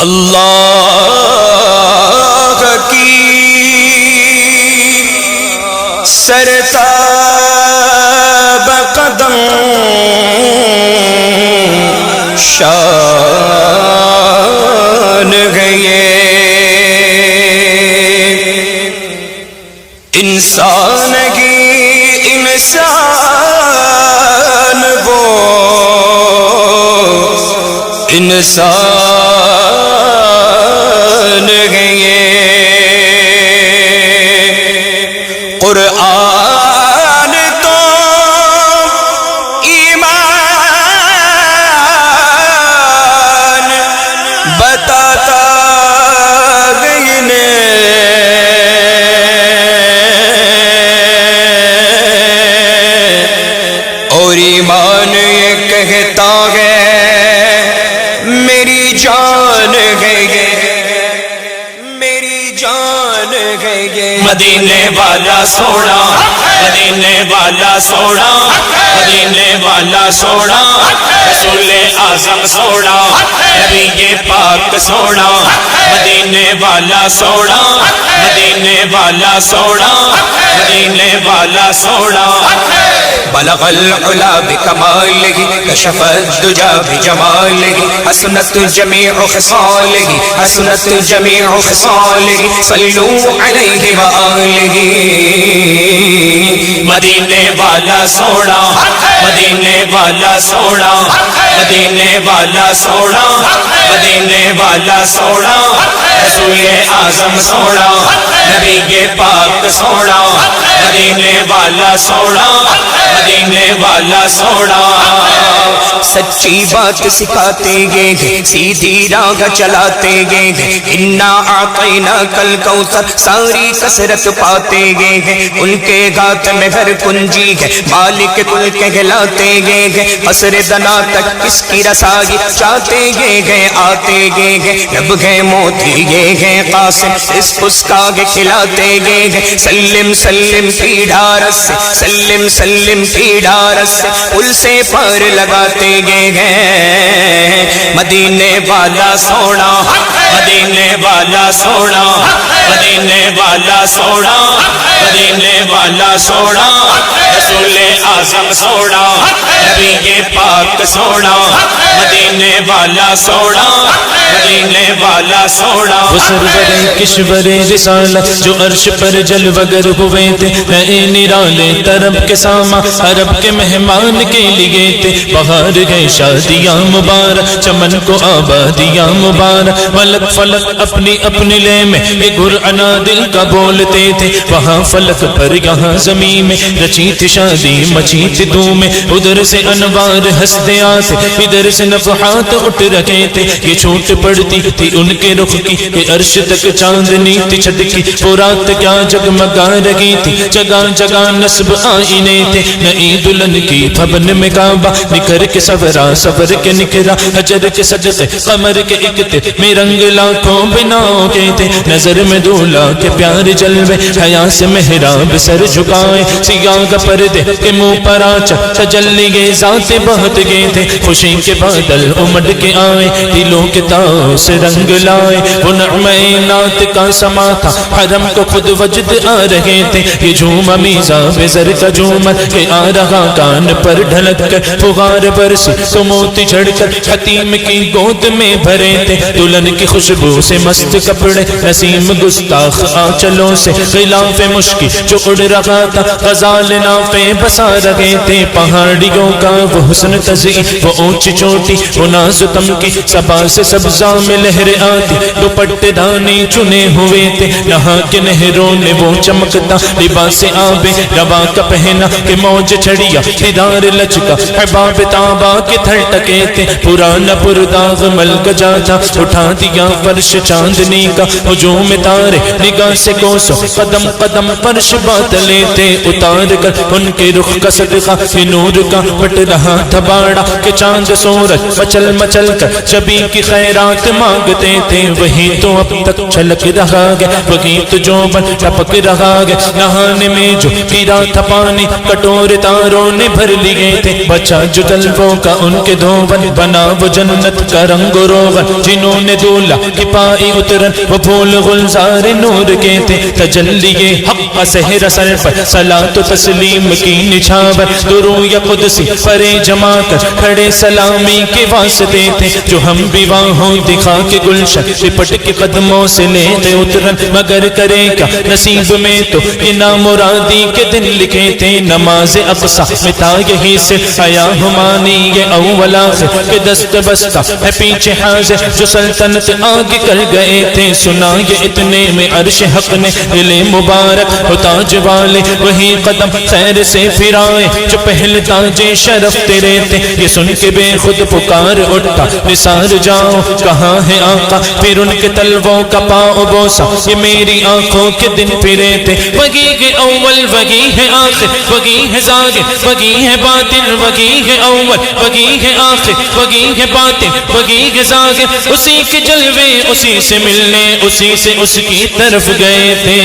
اللہ کی سرتاب قدم شان گئے انسان کی انسان وہ انسان گئے قرآن تو ایمان بتاتا گئی نے اور ایمان یہ کہتا ہے میری جان گئے میری جان گئے مدینے والا سونا مدینے والا سونا مدینے والا سونا رسول اعظم سونا نبی پاک سونا مدینے والا سونا مدینے والا سونا مدینے والا سونا بلغ العلا بکمالہ کشف الدجا بجمالہ حسنت جمیع خصالہ حسنت جمیع خصالہ صلو علیہ وآلہ مدینے والا سونا مدینے والا سونا مدینے والا سونا مدینے والا سونا رسول اعظم سونا نبی پاک سونا مدینے والا سونا مدینے والا سونا سچی بات سکھاتے گئے سیدھی راہ چلاتے گئے انا اعطیناک الکوثر ساری کثرت پاتے گئے ان کے ہاتھ میں ہر کنجی ہے مالک کل کہلاتے گئے قصر دنا تک اس کی رسائی چاہتے گئے آتے گئے رب گئے موتی گئے قاسم اس کا کھلاتے گئے سلم سلم پیڑارس سے سلم سلم پیڑارس سے پل سے پار لگاتے گئے مدینے والا سونا مدینے والا سونا مدینے والا سونا مدینے والا سونا رسول اعظم سونا نبی پاک سونا مدینے والا سونا مدینے والا سونا وہ سرور کشور رسالت جو عرش پر جلوگر ہوئے تھے نئے نرالے طرب کے ساما عرب کے مہمان کے لیے تھے بہار گئے شادیاں مبارک چمن کو آبادیاں مبارک ملک فلک اپنی اپنی لے میں گرعنا دل کا بولتے تھے وہاں فلک پر یہاں زمین میں رچی تھی شادی مچی تھی دھوم ادھر سے انوار ہنستے آتے ادھر سے نفحات اٹھ رکھے تھے یہ چھوٹ پڑتی تھی ان کے رخ کی کہ عرش تک چاندنی تھی چھٹکی وہ رات کیا جگمگا رہی تھی جگہ جگہ نصب آئینے تھے نئی دلہن کی پھبن میں کعبہ نکھر کے سورا سور کے نکھرا حجر کے صدقے قمر کے اکتے میں رنگ لاکھوں بناؤں کے تھے نظر میں دولہا کے پیار جلوے حیا سے محراب سر جھکائے سیاہ پردے کے منہ پر آنچا تجلی گئے ذات بہت گئے تھے خوشی کے بادل امڑ کے آئے دلوں کے تاؤ سے رنگ لائے وہ نعمہ نات کا سما تھا حرم کو خود وجد آ رہے تھے یہ جھوما میزا بزر کا جھومر کہ آ رہا کان پر ڈھلک کر فغار برسی تو موتی جھڑ کر حتیم کی گود میں بھرے تھے دلہن کی خوشبو سے مست کپڑے نسیم گستاخ آنچلوں سے غلاف مشکی جو اڑ رہا تھا غزال نافے بسا رہے تھے پہاڑیوں کا وہ حسن تزئین وہ اونچی چوٹی وہ ناز تم کی سبا سے سبزہ میں لہریں آتی دوپٹے دانی چنے ہوئے تھے یہاں کے نہروں نے وہ چمکتا لباس آب روا کا پہنا کہ موج چھڑیا ہدار لچکا حباب تابا کے تھر ٹکے تھے پرانا پرداغ ملک جاتا اٹھا دیا فرش چاندنی کا ہجوم تارے نگاہ سے کوسو قدم قدم فرش بات لیتے اتار کر ان کے رخ کا صدقہ یہ نور کا پٹ رہا تھا باڑا کہ چاند سورج مچل مچل کر جبی کی خیرات مانگتے فرمائے تھے وہی تو اب تک چھلک رہا ہے، وہی تو جوبن ٹپک رہا ہے، نہانے میں جو پیرا تھا پانی کٹورے تاروں نے بھر لیے تھے، بچا جو طلبوں کا ان کے دھون بنا وہ جنت کا رنگ و روغن، جنہوں نے دولہ کی پائی اترن وہ پھول گلزار نور کے تھے، تجلی حق کا سحر سر پر صلاۃ و تسلیم کی نچھاور، درو یا قدسی پرے جما کر کھڑے سلامی کے واسطے تھے، جو ہم بھی وہاں دکھا کے گلشن لپٹ کے قدموں سے لیتے اترن، مگر کرے کیا نصیب میں تو یہ نامرادی کے دن لکھے تھے، نماز اقصی میں تھا یہی سے آیا ہمانی یہ اول آخر کے دست بستہ ہے پیچھے حاضر، جو سلطنت آگے کر گئے تھے، سنا یہ اتنے میں عرش حق نے دل مبارک ہو تاج والے وہی قدم خیر سے پھرائے جو پہلے تاج شرف تیرے تھے، یہ سن کے بے خود پکار اٹھا نثار جاؤ کہاں ہے آقا، پھر ان کے طلبوں کا پاؤ بوسا یہ میری آنکھوں کے دن پھرے تھے، وہی ہے اول وہی ہے آخر وہی ہے ظاہر وہی ہے باطن وہی ہے اول وہی ہے آخر وہی ہے باطن وہی ہے ظاہر، اسی کے جلوے اسی سے ملنے اسی سے اس کی طرف گئے تھے،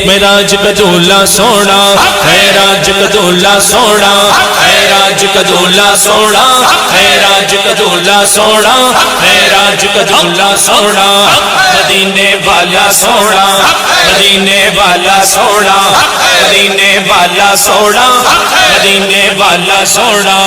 معراج کا دولہ سونا معراج کا دولہ سونا معراج کا دولہ سونا معراج کا دولہ سونا معراج کا دولہ سونا، مدینے والا سونا مدینے والا سونا مدینے والا سونا مدینے والا سونا،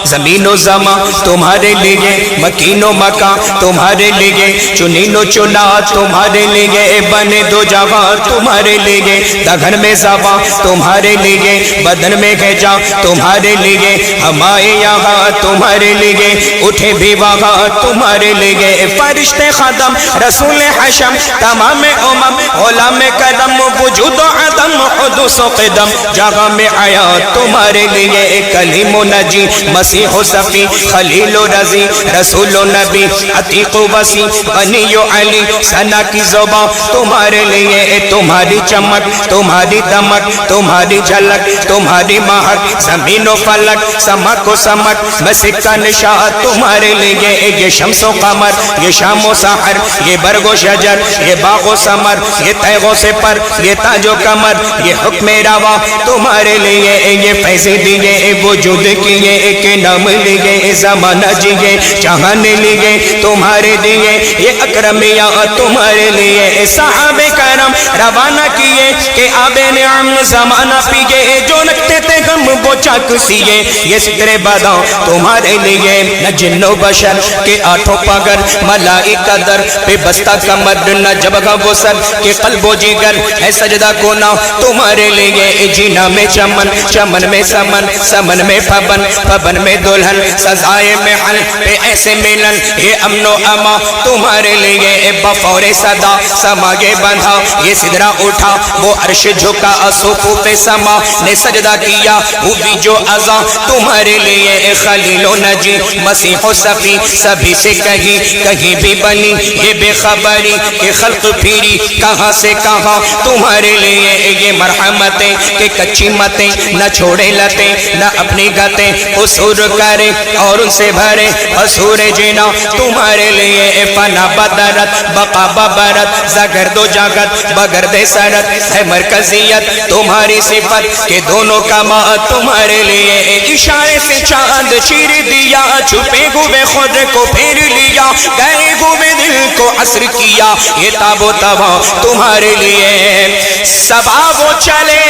زمین و زمان تمہارے لیے مکین و مکان تمہارے لیے چنین و چنا تمہارے لیے بنے دو جہاں تمہارے لیے، دگن میں زباں تمہارے لیے بدن میں ہے جاں تمہارے لیے، ہمارے یہاں تمہارے لیے اٹھے بھی وہاں تمہارے لیے، فرشتے خدم رسول حشم تمام امم غلام کرم وجود و عدم حدوث و قدم، جگہ میں آیا تمہارے لیے کلیم و نجی مسیح و صفی خلیل و رضی رسول و نبی عتیق و وسیع غنی و علی ثنا کی زبان تمہارے لیے، تمہاری چمک تمہاری دمک تمہاری جھلک تمہاری مہک، زمین و فلک سمک و سمک مسک کا نشان تمہارے لیے، یہ شمس و قمر یہ شام و سحر یہ برگ و شجر یہ باغ و ثمر یہ تیغ و سپر یہ تاج و کمر، یہ حکم روا تمہارے لیے، یہ فیض دیے وجود کیے کہ نام لیے زمانہ جیے جہان لیے تمہارے دیے، یہ اکرمیہ تمہارے لیے، صحابہ کرم روانہ کیے کہ آب نعم زمانہ پیے، جو رکھتے تھے ہم وہ چاک سیے، یہ ستر باداں تمہارے لیے، نہ جن و بشر کے آٹھوں پگر ملائکہ در پہ بستہ کمر، نہ جبگہ وہ سر کہ قلب و جگر ہے سجدہ کونا تمہارے لیے، جینا میں چمن چمن میں سمن سمن میں پبن پبن میں دلہن سزائے محل پہ ایسے ملن، یہ امن و اما تمہارے لیے، بفور صدا سماگے بندھا یہ سدرہ اٹھا وہ عرش جھکا صفوف سما نے سجدہ کیا، ہوئی جو عزا تمہارے لیے، خلیل و نجی مسیح و صفی سبھی سے کہیں بھی بنی یہ بے خبری کہ خلق پھیری کہاں سے کہاں تمہارے لیے، یہ مرحمتیں کہ کچی متیں نہ چھوڑے لتیں نہ اپنی گتیں قصور کرے اور ان سے بھرے حصور جینا تمہارے لیے، فنا بدرت بقا ببرت زگرد و جاگت بگرد سرت ہے مرکزیت تمہاری صفت کہ دونوں کا ماں تمہارے لیے، اشارے سے چاند چیر دیا چھپے ہوئے خود کو پھیر لیا، گئے ہوئے دل کو عصر کیا، یہ تاب و تبا تمہارے لیے، صبا وہ چلے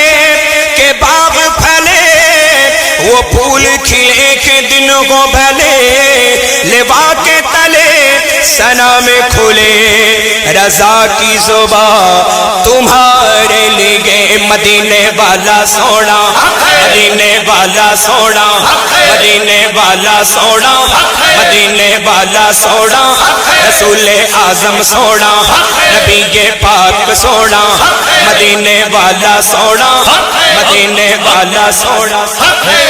کہ باغ پھلے وہ پھول کھلے کے دن کو بھلے، لوا کے تلے سنا میں کھلے رضا کی زبان تمہارے لیے، مدینے والا سونا مدینے والا سونا مدینے والا سونا مدینے والا سونا رسول اعظم سونا نبی کے پاک سونا مدینے والا سونا مدینے والا سونا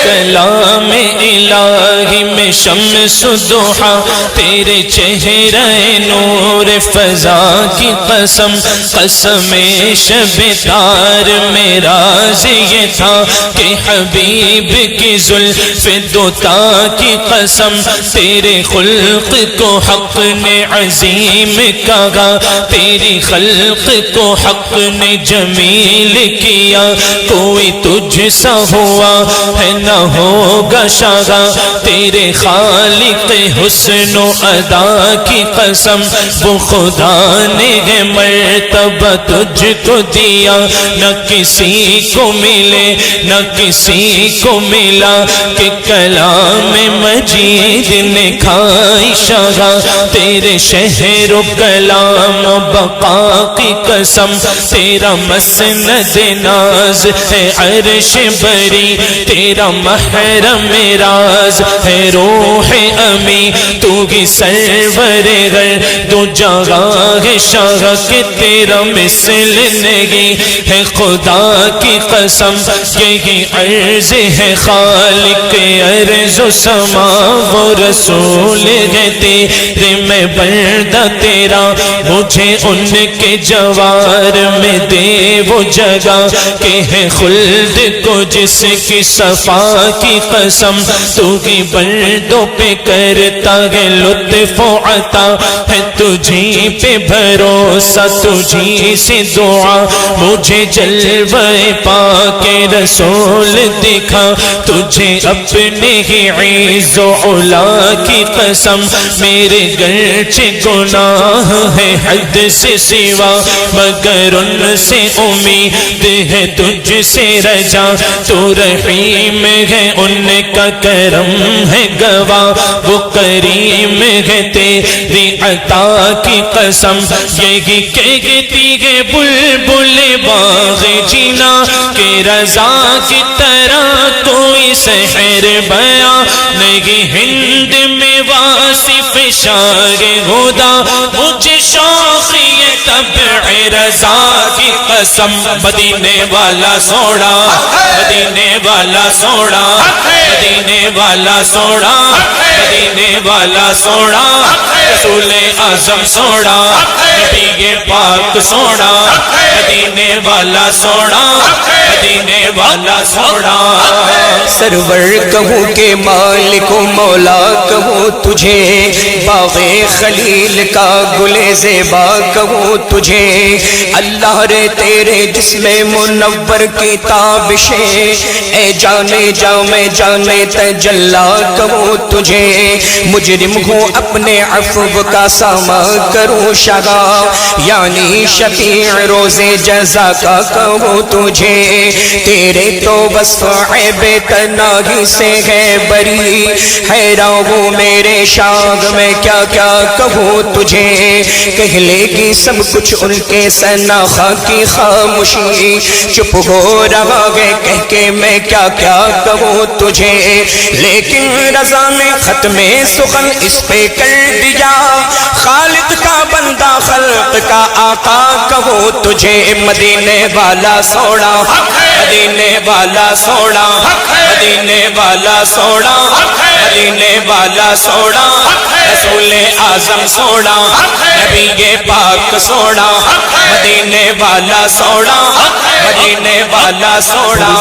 کلام الہی میں شمس ضحا تیرے چہرے نور فضا کی قسم قسم شب تار میں راز یہ تھا کہ حبیب کی زلف دوتا کی قسم تیرے خلق کو حق نے عظیم کہا تیری خلق کو حق نے جمیل کیا کوئی تجھ سا ہوا ہے نہ ہوگا شاگا تیرے خالق حسن و ادا کی قسم وہ خدا نے ہے مرتبہ تجھ کو دیا نہ کسی کو ملے نہ کسی کو ملا کہ کلام مجید نے کھائی شاگا تیرے شہر و کلام و بقا کی قسم تیرا مسند ناز ہے عرش بری تیرا محرم راز ہے روح امی تو ہی سرور غر دو جگہ ہے شاہ کہ تیرا مثل نہیں ہے خدا کی قسم یہی عرض ہے خالق ارض و سما وہ رسول ہے تیرے میں بندہ تیرا مجھے ان کے جوار میں دے وہ جگہ کہ ہے خلد کو جس کی صفا کی قسم تو ہی بندوں پہ کرتا ہے لطف و عطا ہے تجھی پہ بھروسہ تجھی سے دعا مجھے جلوہ پاک رسول دکھا تجھے اپنے ہی عز و علا کی قسم میرے گرچہ گناہ ہے حد سے سوا مگر ان سے امید ہے تجھ سے رجا تو رحیم ہے ان کا کرم ہے گواہ وہ کریم ہے تیری عطا کی قسم یہی کہتی ہے بلبل باغ جینا کہ رضا کی طرح کوئی سحر بیاں نہیں ہند میں واصف شاہ ہدا مجھے شوق یہ طبع رضا کی قسم مدینے والا سوڑا مدینے والا سوڑا مدینے والا سوڑا مدینے والا سوڑا رسول اعظم سوڑا نبی پاک سوڑا مدینے والا سوڑا مدینے والا سوڑا سرور کہوں کہ مالک و مولا کہوں تجھے باغ خلیل کا گل زیبا کہوں تجھے اللہ رے تیرے جسم منور کی تابشیں اے جانے جا میں جانے تجلا کہوں تجھے مجرم ہوں اپنے عفو کا ساما کروں شگا یعنی شفیع روز جزا کا کہوں تجھے تیرے تو وصف عیب تناہی سے ہے بری حیران ہوں میرے شاغ میں کیا کیا کہوں تجھے کہہ لے گی سب کچھ ان کے ثنا کی خاموشی چپ ہو رہا ہے کہہ کے میں کیا کیا کہوں تجھے لیکن رضا نے ختم سخن اس پہ کر دیا خالق کا بندہ خلق کا آقا کہوں تجھے مدینے والا سوڑا مدینے والا سوڑا مدینے والا سوڑا مدینے والا سوڑا رسول اعظم سوڑا نبی پاک سوڑا مدینے والا سوڑا مدینے والا سوڑا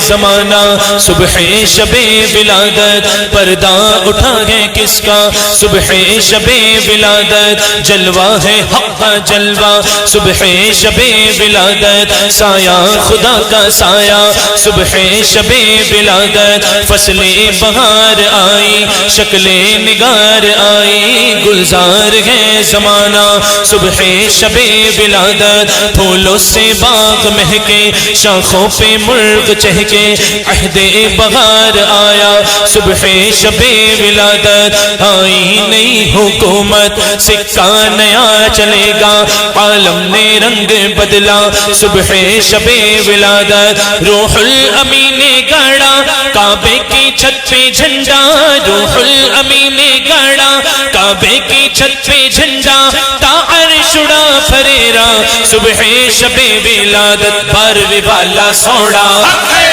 زمانہ صبح شب ولادت پردہ اٹھا ہے کس کا صبح شب ولادت جلوہ ہے حق کا جلوہ صبح شب ولادت سایہ خدا کا سایہ صبح شب ولادت فصل بہار آئی شکل نگار آئی گلزار ہے زمانہ صبح شب ولادت پھولوں سے باغ مہکے شاخوں پہ مرغ چہکے عہد بہار آیا صبح شب ولادت آئی نئی حکومت سکہ نیا چلے گا عالم نے رنگ بدلا صبح شب ولادت روح الامین گڑا کعبے کی چھت پہ جھنڈا روح الامین نے گاڑا کعبے کی چھت پہ جھنڈا تا عرش اڑا پھریرا صبح شب ولادت بارویں والا سوڑا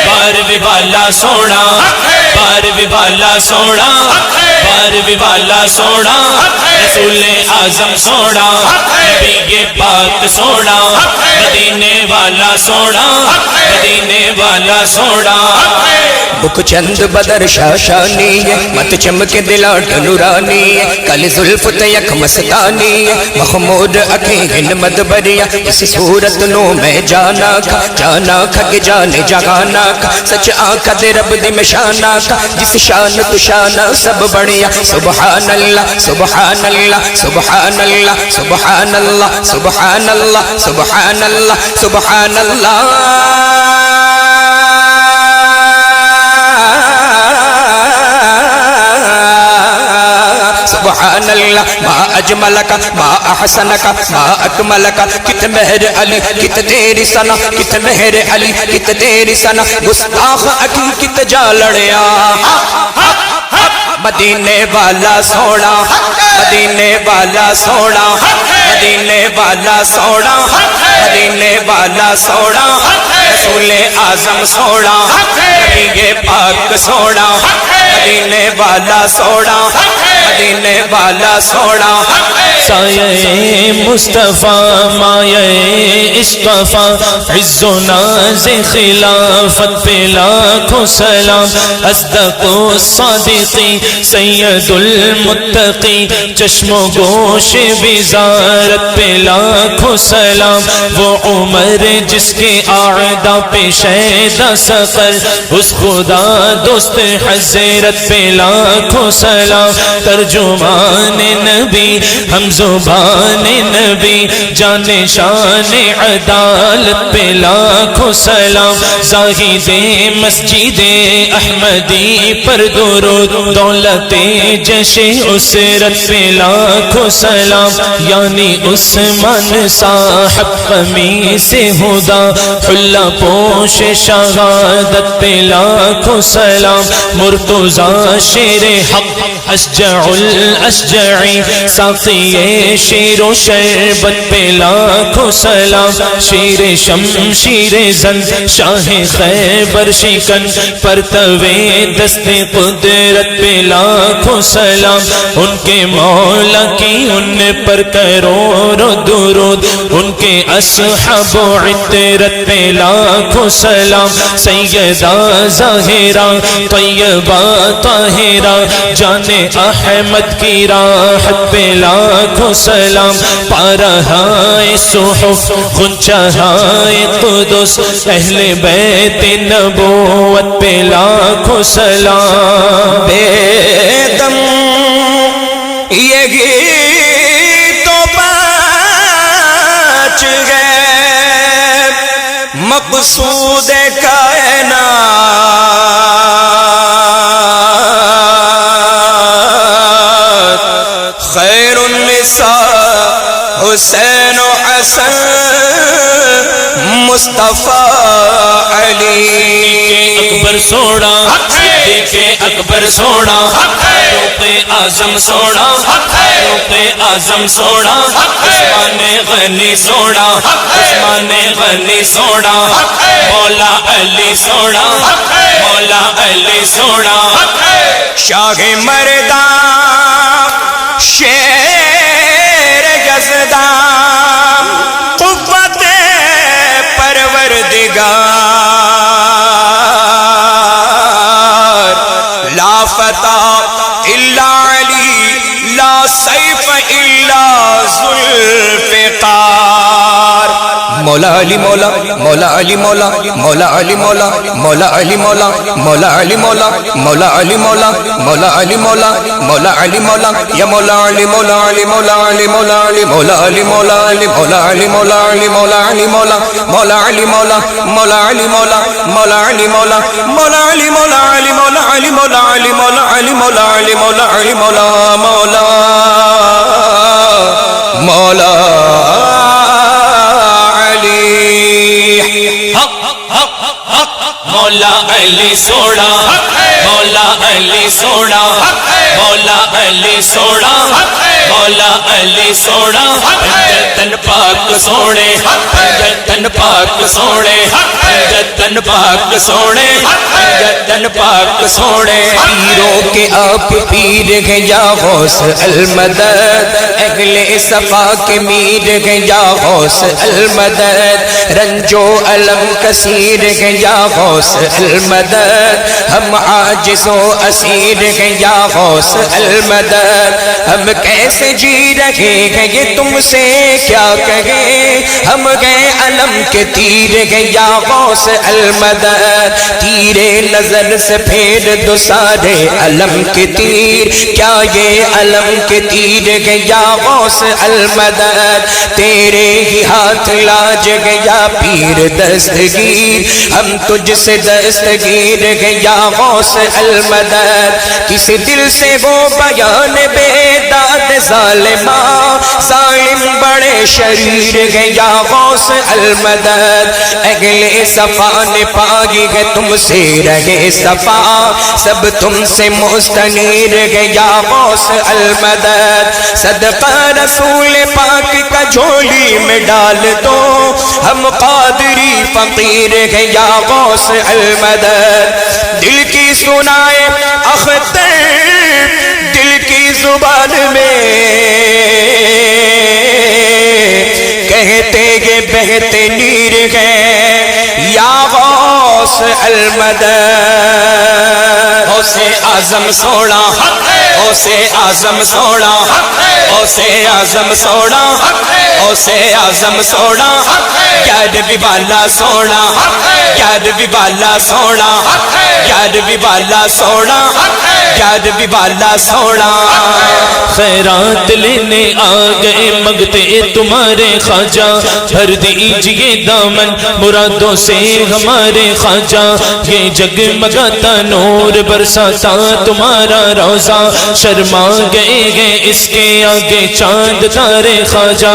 بارویں والا سوڑا بارویں والا سوڑا بارویں والا سوڑا رسول اعظم سوڑا نبی پاک سوڑا مدینے والا سوڑا مدینے والا سوڑا بک چند بدر شاشانی مت چمک دلا ڈنورانی کل زلف تیک مستانی محمود اکھیں مدبریا اس صورت نو میں جانا کھا کہ جانے جگانا کھا سچ آنکھا دے رب دی میں شانا کھا جس شان تو شانہ سب بڑھیا سبحان اللہ سبحان اللہ سبحان اللہ سبحان اللہ سبحان اللہ سبحان اللہ سبحان اللہ سبحان اللہ ما اجملک ما احسنک ما اکملک کت مہر علی کت تیری سنا کت مہر علی کت تیری سنا گستاخ اکی کت جا لڑیا مدینے والا سوڑا مدینے والا سوڑا مدینے والا سوڑا مدینے والا سوڑا رسول اعظم سوڑا نبی پاک سوڑا مدینے والا سوڑا مدینے والا سوڑا سایہ مصطفیٰ مایہ اصطفیٰ عز و ناز خلافت پہ لاکھوں سلام اصدق الصادقی سید المتقی چشم و گوش وزارت پہ لاکھوں سلام وہ عمر جس کے اعداء پہ شیدا سقر اس خدا دوست حضرت پہ لاکھوں سلام ترجمان نبی ہم زبان نبی جان شان عدالت پہ لاکھوں سلام زاہد مسجد احمدی پر درود دولت جش اسرت پہ لاکھوں سلام یعنی عثمان صاحب قمیص ہدا حلہ پوش شہادت پہ لاکھوں سلام مرتضی شیر حق اشجع الاشجعی ساقی شیر و شربت پہ لاکھوں سلام شیر شمشیر زن شاہ خیبر شکن پرتوے دست قدرت پہ لاکھوں سلام ان کے مولا کی ان پر کروڑوں درود ان کے اصحاب و عطرت پہ لاکھوں سلام سیدہ ظاہرہ طیبہ طاہرہ جان احمد کی راحت پہ لاکھوں سلام پارہائے صحف غنچہائے قدس اہل بیت نبوت پہ لاکھوں سلام بے دم یہی تو بچ گئے مقصود کائنات خیر النساء حسین و حسن مصطفیٰ علی اکبر سوڑا دیکھے اکبر سوڑا فاروق اعظم سوڑا فاروق اعظم سوڑا عثمان غنی سوڑا عثمان غنی سوڑا مولا علی سوڑا مولا علی سوڑا شاہ مردان شیر یزدان قوت پروردگار لا فتح الا علی لا سیف الا ذوالفقار مولا علی مولا مولا علی مولا مولا علی مولا مولا علی مولا مولا علی مولا مولا علی مولا مولا علی مولا مولا علی مولا یا مولا علی مولا علی مولا علی مولا علی مولا علی مولا علی مولا علی مولا علی مولا علی مولا مولا علی مولا مولا علی مولا مولا علی مولا مولا علی مولا علی مولا علی مولا علی مولا علی مولا علی مولا علی مولا مولا مولا مولا علی سوڑا مولا علی سونا مولا علی سونا جتن پاک سونے جتن پاک سونے جتن پاک سونے جتن پاک سونے پیروں کے آپ پیر ہیں یا غوث المدد اہل صفا کے میر ہیں یا غوث المدد رنج و علم کثیر ہیں یا غوث المدد ہم عاجز و اسیر ہیں یا غوث المدد ہم کیسے جی رہے ہیں یہ تم سے کیا کہیں ہم گئے علم کے تیر ہیں یا غوث المدد تیرے نظر سے پھیر دو سارے علم کے تیر کیا یہ علم کے تیر ہیں یا غوث المدد تیرے ہی ہاتھ لاج گیا پیر دستگیر ہم تجھ سے دستگیر ہیں یا غوث المدد کسی دل سے وہ بیان بیداد ظالمہ ظالم بڑے شریر ہیں یا غوث المدد اہل صفا نے پائی ہے تم سے رہے صفا سب تم سے مستنیر ہے یا غوث المدد صدقہ رسول پاک کا جھولی میں ڈال دو ہم قادری فقیر ہیں یا غوث المدد دل کی سنائے اختر دل کی زبان میں کہتے گے بہتے نیر ہیں یا غوث المدد غوث اعظم سونا غوث اعظم سونا غوث اعظم سونا غوث اعظم سونا گیارہویں والا سونا گیارہویں والا سونا گیارہویں والا سونا گیارہویں والا سونا خیرات لینے آ گئے مگتے تمہارے خواجہ بھر دیجئے دامن مرادوں سے ہمارے خواجہ یہ جگمگاتا نور برساتا تمہارا روزہ شرما گئے ہیں اس کے آگے چاند تارے خواجہ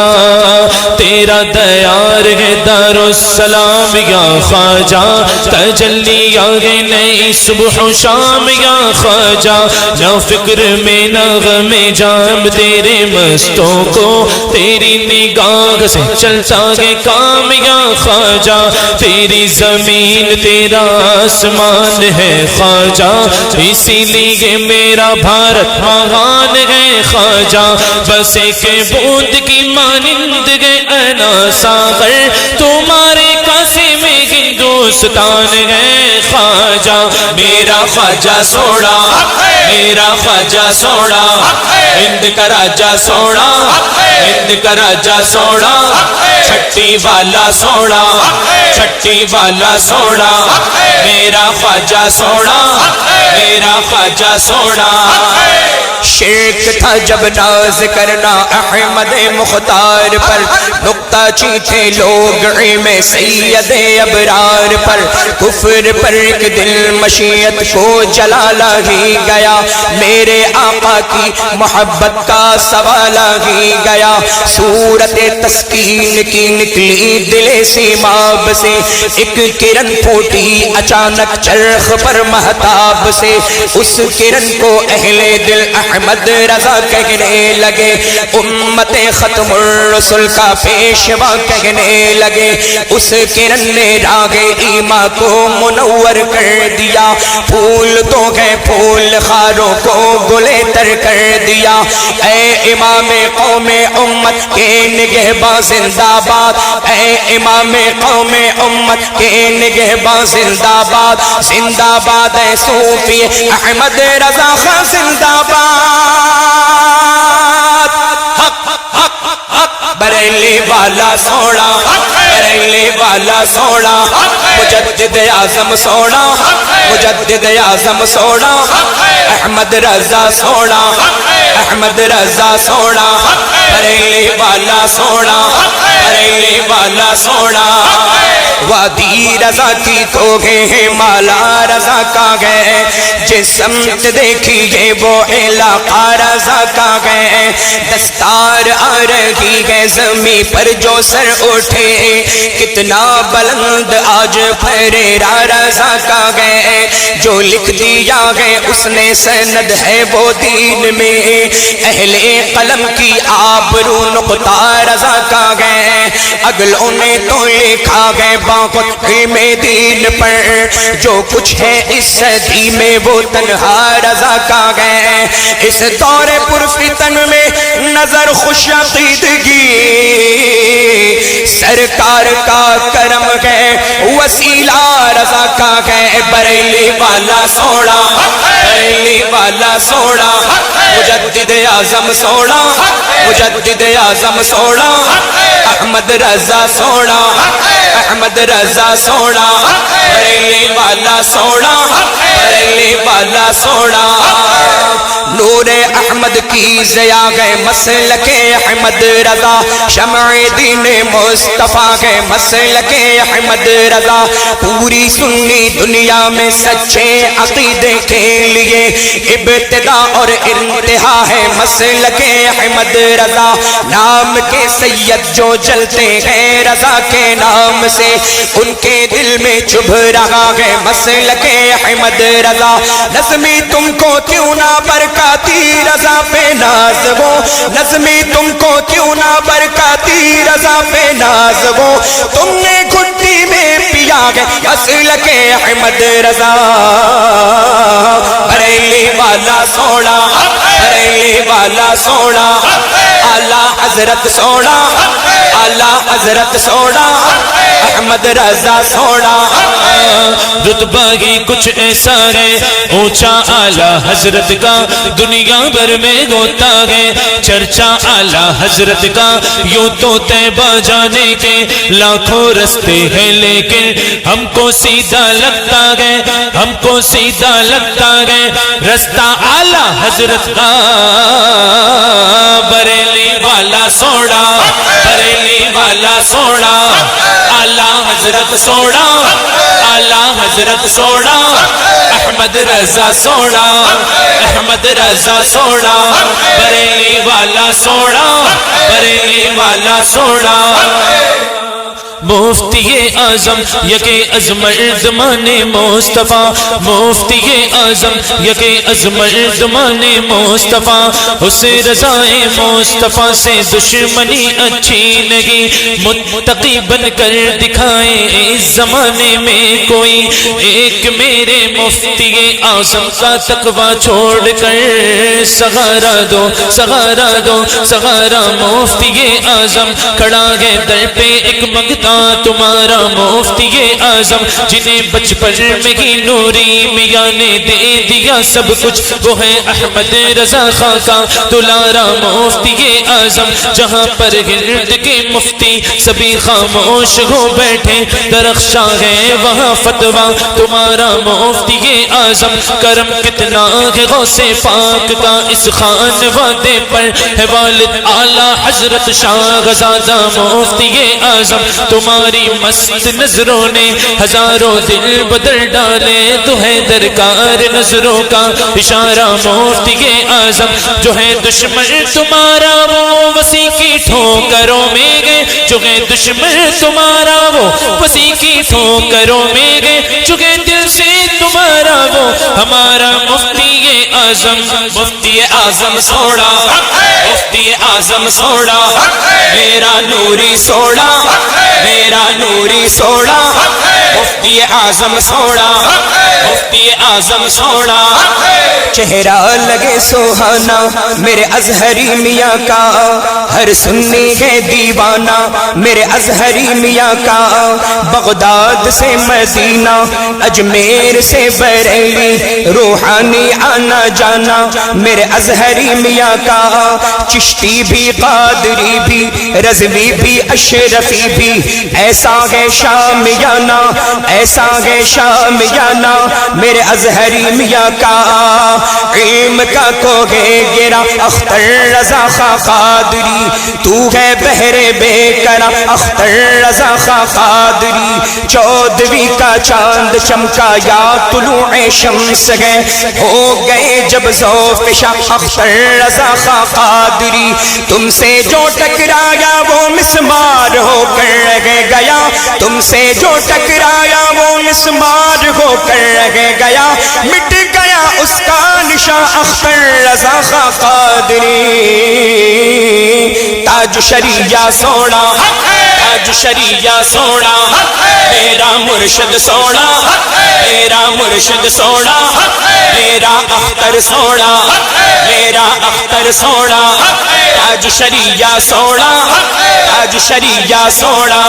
تیرا دیار ہے دار السلام یا خواجہ تجلی آگے نئی صبح و شام یا خواجہ نہ فکر میں نہ غم جام تیرے مستوں کو تیری نگاہ سے چلتا ہے کام یا خواجہ تیری زمین تیرا آسمان ہے خواجہ اسی لیے میرا بھارت مہان ہے خواجہ بس ایک بوند کی مانند ہے انا ساغر تمہارے کاسے میں ہندوستان ہے خواجہ میرا خواجہ سونا میرا خواجہ سونا ہند کا راجہ سونا ہند کا راجہ سونا چھٹی والا سونا چھٹی والا سونا میرا خواجہ سونا میرا خواجہ سونا شرک تھا جب ناز کرنا احمد مختار پر نکتہ چیٹھے لوگ علم سید ابرار پر کفر پر ایک دل مشیت کو جلالا ہی گیا میرے آقا کی محبت کا سوالا ہی گیا صورت تسکین کی نکلی دل سیماب سے ایک کرن پھوٹی اچانک چرخ پر مہتاب سے اس کرن کو اہل دل احمد رضا کہنے لگے امت ختم الرسل کا پیشوا کہنے لگے اس کرن نے راہ ایمان کو منور کر دیا پھول تو گئے پھول خاروں کو گلے تر کر دیا اے امام قوم امت کے نگہباں زندہ باد اے امام قوم امت کے نگہباں زندہ باد زندہ باد اے صوفی احمد رضا خان زندہ باد بریلی والا سونا بریلی والا سونا مجدد اعظم سونا مجدد اعظم سونا احمد رضا سونا احمد رضا سونا بریلی والا سونا بریلی والا سونا وادی رضا کی کو گئے مالا رضا کا گئے جس سمت دیکھیے وہ علاقہ رضا کا گئے دستار آ رہی ہے زمین پر جو سر اٹھے کتنا بلند آج پھریرا رضا کا گئے جو لکھ دیا ہے اس نے سند ہے وہ دین میں اہل قلم کی آبرو نقطہ رضا کا گئے اگلوں نے تو لکھا گئے باقت علم دین پر جو کچھ ہے اس صدی میں وہ تنہا رضا کا گئے اس دور پرفتن میں نظر خوش عقیدگی سرکار کا کرم ہے وسیلہ رضا کا ہے بریلی والا سوڑا بریلی والا سوڑا مجدد اعظم سوڑا مجدد اعظم سوڑا احمد رضا سوڑا احمد رضا سوڑا بریلی والا سوڑا بریلی والا سوڑا نور احمد کی ضیا گئے مسلک احمد رضا شمع دین مصطفیٰ گئے مسلک احمد رضا پوری سنی دنیا میں سچے عقیدے کے لیے ابتدا اور انتہا ہے مسلک احمد رضا نام کے سید جو جلتے ہیں رضا کے نام سے ان کے دل میں چبھ رہا ہے مسلک احمد رضا نظمی تم کو کیوں نہ برکاتی رضا پہ ناز وہ نظمی تم کو کیوں نہ برکاتی رضا پہ ناز وہ تم نے گھٹی میں پیا گئے مسلک احمد رضا بریلی والا سوڑا بریلی والا سوڑا اعلیٰ حضرت سوڑا اعلیٰ حضرت سوڑا احمد رضا سوڑا رتبہ ہی کچھ ایسا ہے اونچا اعلیٰ حضرت کا دنیا بھر میں ہوتا ہے چرچا اعلیٰ حضرت کا یوں تو طیبہ جانے کے لاکھوں رستے ہیں لیکن ہم کو سیدھا لگتا ہے ہم کو سیدھا لگتا ہے رستہ اعلیٰ حضرت کا بریلی والا سوڑا بریلی والا سوڑا اعلیٰ حضرت سوڑا اعلیٰ حضرت سوڑا احمد رضا سوڑا احمد رضا سوڑا بریلی والا سوڑا بریلی والا سوڑا مفتی اعظم یک ازمردمان مصطفیٰ مفتی اعظم یک ازمردمان مصطفیٰ اسے رضائے مصطفیٰ سے دشمنی اچھی نہیں متقی بن کر دکھائے اس زمانے میں کوئی ایک میرے مفتی اعظم کا تقوی چھوڑ کر سہارا دو سہارا دو سہارا مفتی اعظم کھڑا ہے در پہ ایک منگتا تمہارا مفتی اعظم جنہیں بچپن میں ہی نوری میاں نے دے دیا سب کچھ وہ ہے احمد رضا خان کا دلارا مفتی اعظم جہاں پر ہند کے مفتی سبھی خاموش ہو بیٹھے درخشاں ہے وہاں فتویٰ تمہارا مفتی اعظم کرم کتنا ہے غوث پاک کا اس خان وعدے پر ہے والد اعلیٰ حضرت شاہ زادہ مفتی اعظم تمہاری مست نظروں نے ہزاروں دل بدل ڈالے تو ہے درکار نظروں کا اشارہ مفتی اعظم جو ہے دشمن تمہارا وہ وسیع کی ٹھوکروں میں گئے جو ہے دشمن تمہارا وہ وسیع کی ٹھوکروں میں گئے چکے دل سے تمہارا وہ ہمارا مفتی اعظم مفتی اعظم سوڑا مفتی اعظم سوڑا میرا نوری سوڑا میرا نوری سوڑا مفتی اعظم سوڑا مفتی اعظم سوڑا چہرہ لگے سوہانا میرے ازہری میاں کا ہر سنی ہے دیوانہ میرے ازہری میاں کا بغداد سے مدینہ اجمیر سے بریلی روحانی آنا جانا میرے ازہری میاں کا چشتی بھی قادری بھی رضوی بھی اشرفی بھی ایسا ہے شامیانہ ایسا ہے شام یانا میرے ازہری میاں کا علم کا کوہ گرا اختر رضا خاں قادری تو ہے بحر بے کرا اختر رضا خاں قادری 14ویں کا چاند چمکا یا طلوع شمس گئے ہو گئے جب ذوف شاہ اختر رضا خاں قادری تم سے جو ٹکرایا وہ مسمار ہو کر رہ گیا تم سے جو ٹکرایا وہ مسمار ہو کر رہ گیا مٹ گیا اس کا نشان اختر رضا خاں قادری تاج شریعہ سونا تاج شریعہ سونا میرا مرشد سونا میرا مرشد سونا میرا اختر سونا میرا اختر سونا تاج شریعہ سونا تاج شریعہ سونا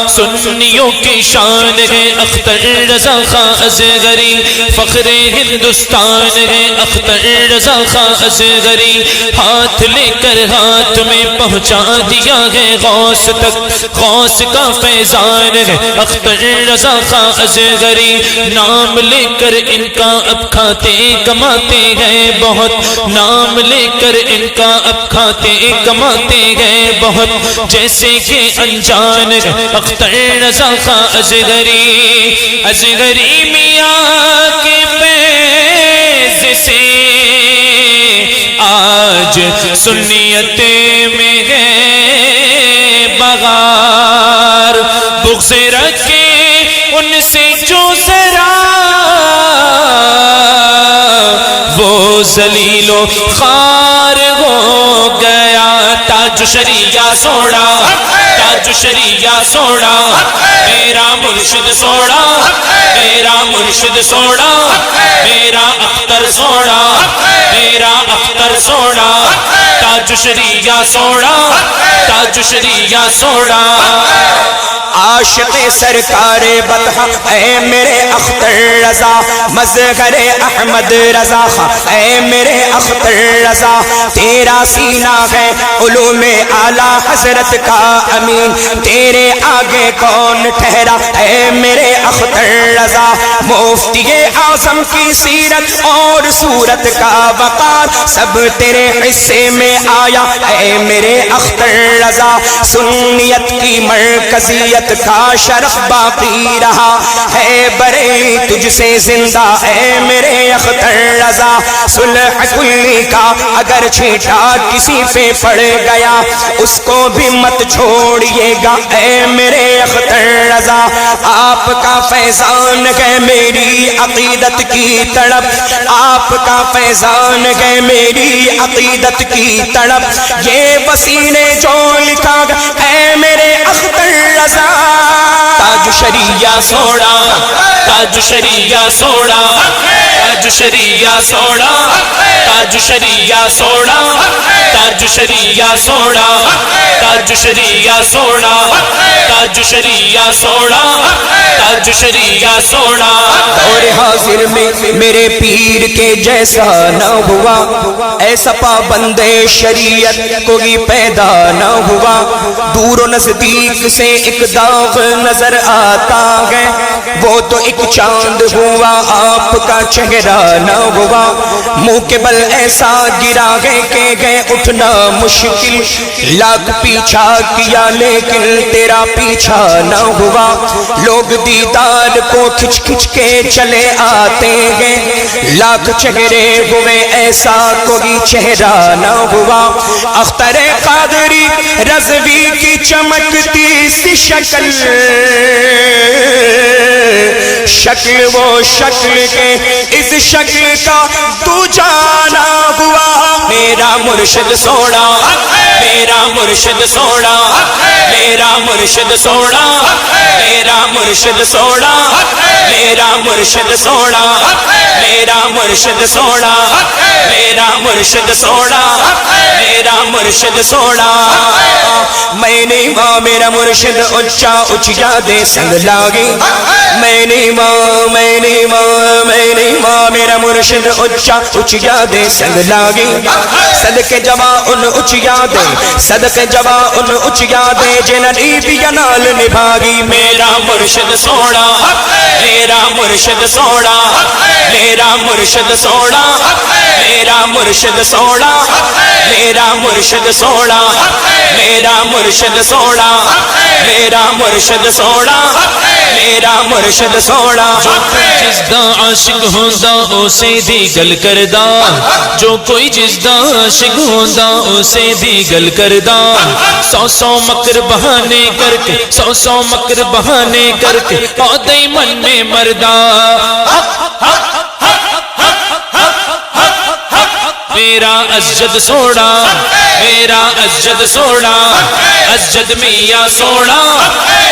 سنیوں کی شان ہے اختر رضا خاں اصغری فخر ہندوستان ہے اختر رضا خاں اصغری ہاتھ لے کر ہاتھ میں پہنچا دیا ہے غوث تک غوث کا فیضان ہے اختر رضا خاں اصغری نام لے کر ان کا اب کھاتے کماتے گئے بہت نام لے کر ان کا اب کھاتے کماتے گئے بہت جیسے کہ انجان ہے اختر رضا خاں اصغری اصغری میاں کے فیض سے آج سنیت میں ہے بغار بغض رکھے ان سے جو ذرا وہ ذلیل و خوار ہو گیا تاج شریعہ سوڑا تاج شریعہ سوڑا میرا مرشد سوڑا میرا مرشد سوڑا میرا اختر سوڑا میرا اختر سوڑا تاج شریعہ سوڑا تاج شریعہ سوڑا عاشق سرکار بطحہ اے میرے اختر رضا مظہر احمد رضا اے میرے اختر رضا تیرا سینہ ہے علوم اعلیٰ حضرت کا امین تیرے آگے کون ٹھہرا اے میرے اختر رضا مفتی اعظم کی سیرت اور صورت کا وقار سب تیرے حصے میں آیا اے میرے اختر رضا سنیت کی مرکزیت کا شرف باقی رہا ہے برے تجھ سے زندہ اے میرے اختر رضا صلح کلی کا اگر چھیٹا کسی پہ پڑ گیا اس کو بھی مت چھوڑیے گا اے میرے اختر رضا آپ کا فیضان ہے میری عقیدت کی تڑپ آپ کا فیضان ہے میری عقیدت کی تڑپ یہ وسیلے جو لکھا گا اے میرے اختر رضا تاج شریعہ سوڑا تاج شریعہ سوڑا تاج شریعہ سوڑا تاج شریعہ سوڑا تاج شریعہ سوڑا تاج شریعہ سوڑا تاج شریعہ سوڑا تاج شریعہ سوڑا اور حاضر میں میرے پیر کے جیسا نہ ہوا ایسا پابند شریعت کوئی پیدا نہ ہوا دور و نزدیک سے ایک داغ نظر آتا ہے وہ تو ایک چاند ہوا آپ کا چہرہ نہ ہوا منہ کے بل ایسا گرا ہے کہ گئے اٹھنا مشکل لاکھ پیچھا کیا لیکن تیرا پیچھا نہ ہوا لوگ دیدار کو کھچ کھچ کے چلے آتے ہیں لاکھ چہرے ہوئے ایسا کوئی چہرہ نہ ہوا اختر قادری رضوی کی چمکتی سی شکل شکل وہ شکل کے اس شکل کا تو جانا ہوا میرا مرشد سوڑا میرا مرشد سوڑا میرا مرشد سوڑا میرا مرشد سوڑا میرا مرشد سوڑا میرا مرشد سوڑا میرا مرشد سوڑا میرا مرشد سوڑا میں نہیں ماں میرا مرشد اچھا اچھا دے سنگ لاگی میں نہیں ماں میں نہیں ماں میں نہیں ماں میرا مرشد اچھا اچھا دے سنگ لاگی صدقے جوا ان اچھا دے صدقے جوا ان اچھا دے جننی بھی نال نبھاگی میرا مرشد سونا میرا مرشد سونا میرا مرشد سونا میرا مرشد سونا میرا مرشد سونا میرا مرشد سونا میرا مرشد سونا میرا مرشد سونا جس دا عاشق ہوندا اسے دی گل کردا جو کوئی جس دا عاشق ہوندا اسے دی گل کردا سو سو مکر بہانے کر کے سو مکر بہانے کر کے پودے من میں مردا میرا اسجد سونا میرا اسجد سونا اسجد میاں سونا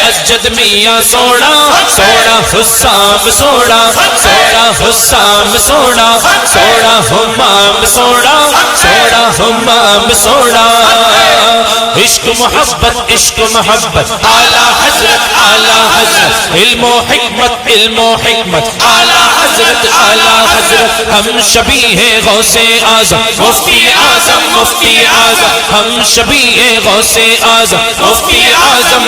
اسجد میاں سونا سونا حسام سونا سونا حسام سونا سونا حمام سونا سونا حمام سونا عشق محبت اعلیٰ حضرت علم و حکمت اعلیٰ حضرت ہم شبیہ غوث اعظم مفتی اعظم ہم شبیہ غوث اعظم مفتی اعظم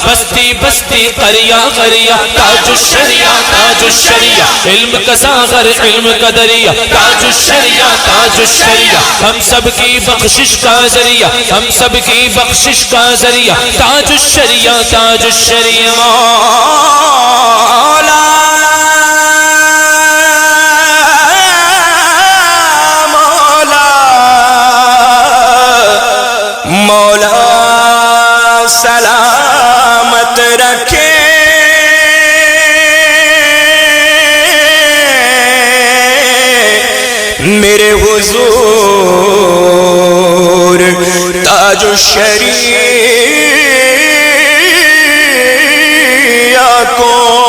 بستی بستی قریہ تاج الشریعہ علم کا ساغر علم کا دریا تاج الشریعہ ہم سب کی بخشش کا ذریعہ ہم سب کی بخشش کا ذریعہ تاج الشریعہ مولا سلامت رکھے میرے حضور تاج الشریعہ کو